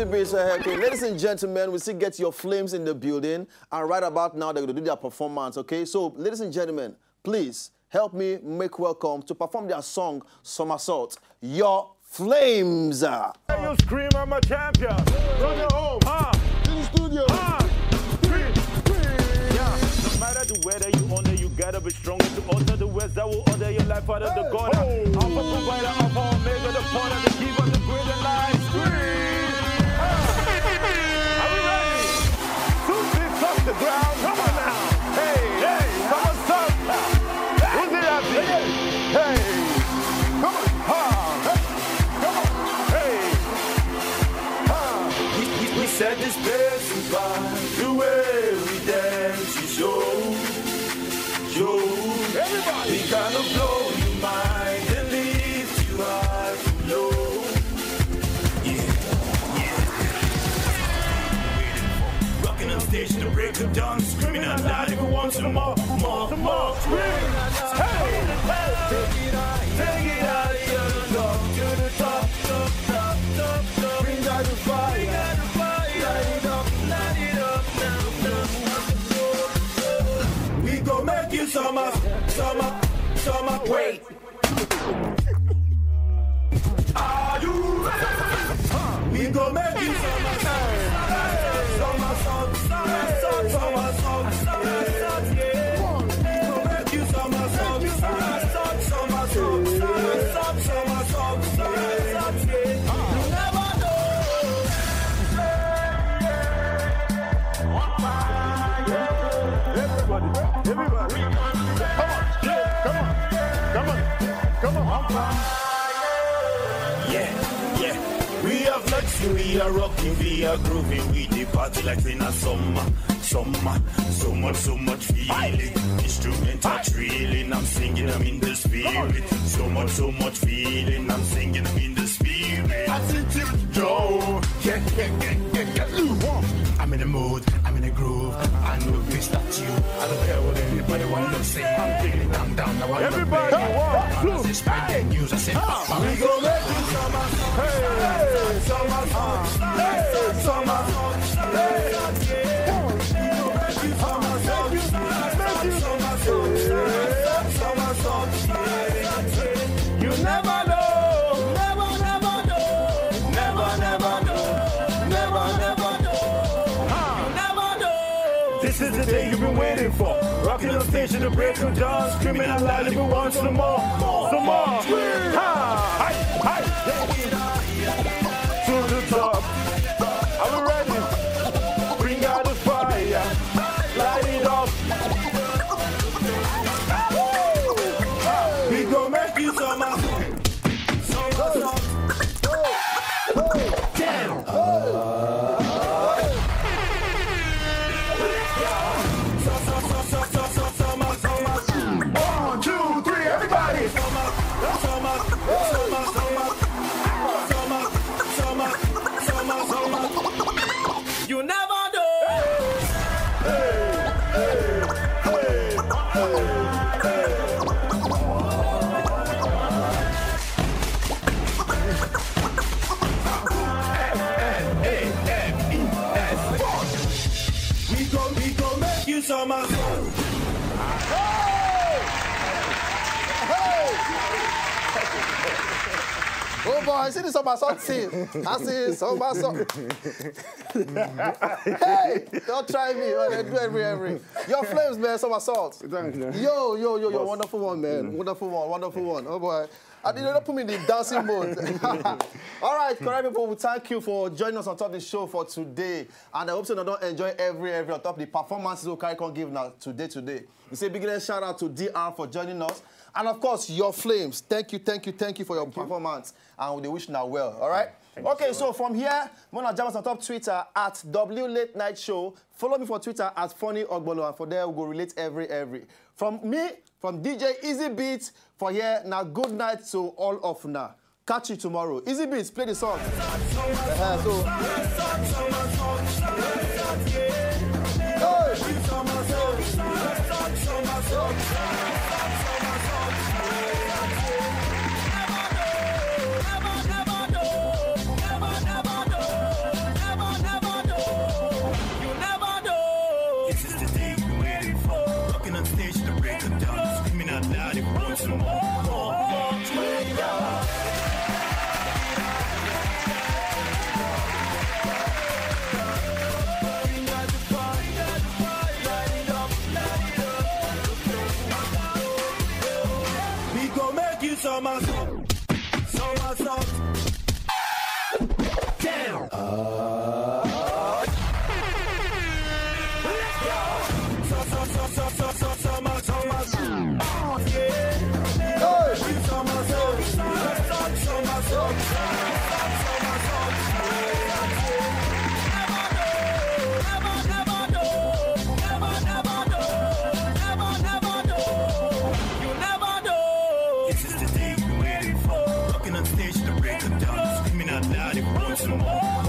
Izzy Beats. Okay, ladies and gentlemen, we still get your flames in the building, and right about now they're going to do their performance. Okay, so ladies and gentlemen, please help me make welcome to perform their song "Somersault." Your flames. Hey, you scream, I'm a champion. Run your home. In the studio. Yeah. No matter the weather you under, you gotta be strong to alter the words that will order your life out of the gutter. Alpha provider, alpha omega, the part of the keeper, the great and light. Scream. Are we ready? 2 feet off the ground. Come on now. Hey, hey, come on, stop. Who's it happy? Hey, come on. We set this place by the way we dance, you show. Everybody. We gonna blow your mind and lift you high from low. Yeah. Rocking on stage to break of dawn, screaming out loud if you want some more. Scream. Hey, take it out of your love to the top. Bring out the fire. Make you summer. Wait. Are you ready? We gon' make you summer. Summer song. We gon' make you summer song. You never know. Everybody. Come on. Yeah. We are flexing, we are rocking, we are grooving. We the party like in a summer. So much feeling. Instrumental thrilling, I'm singing, I'm in the spirit. So much feeling, I'm singing, I'm in the spirit. I think you know. Yeah. I'm in the mood, I'm in the groove. I know this, that's you. I don't care what anybody wants to say. I'm feeling, I'm down. Now everybody, 1, 2, 3. News, I said, we gon' let you summer. Summer. You never know. This is the day you've been waiting for. Rocking on stage to the break of dawn, screaming out loud if you want some more. Hi. To the top. Are we ready? Bring out the fire. Light it up. We gon' make you summer. You never know. We gon' make you summer. Oh boy, I see the somersault scene. I see somersault. Hey, don't try me. Oh, they do every. Your flames, man, somersault. Thank you. Yo, wonderful one, man. Wonderful one. Oh boy. I didn't put me in the dancing mode. All right, correct people, we thank you for joining us on top of the show for today. And I hope you don't enjoy every on top of the performances we can give now today. We say big shout out to DR for joining us. And of course, your flames. Thank you for your performance. And we wish now well. All right? Okay, so from here, I'm going to jump us on top Twitter at W Late Night Show. Follow me for Twitter at Funny Ogbolor. And for there, we'll go relate every. From me, from DJ Izzy Beats, for here, now good night to all of now. Catch you tomorrow. Izzy Beats, play the song. loud if you want some more. We gon' make you summer soft. Down. This is the day you waited for. Walking on stage to break them down, screaming out loud if you want some more.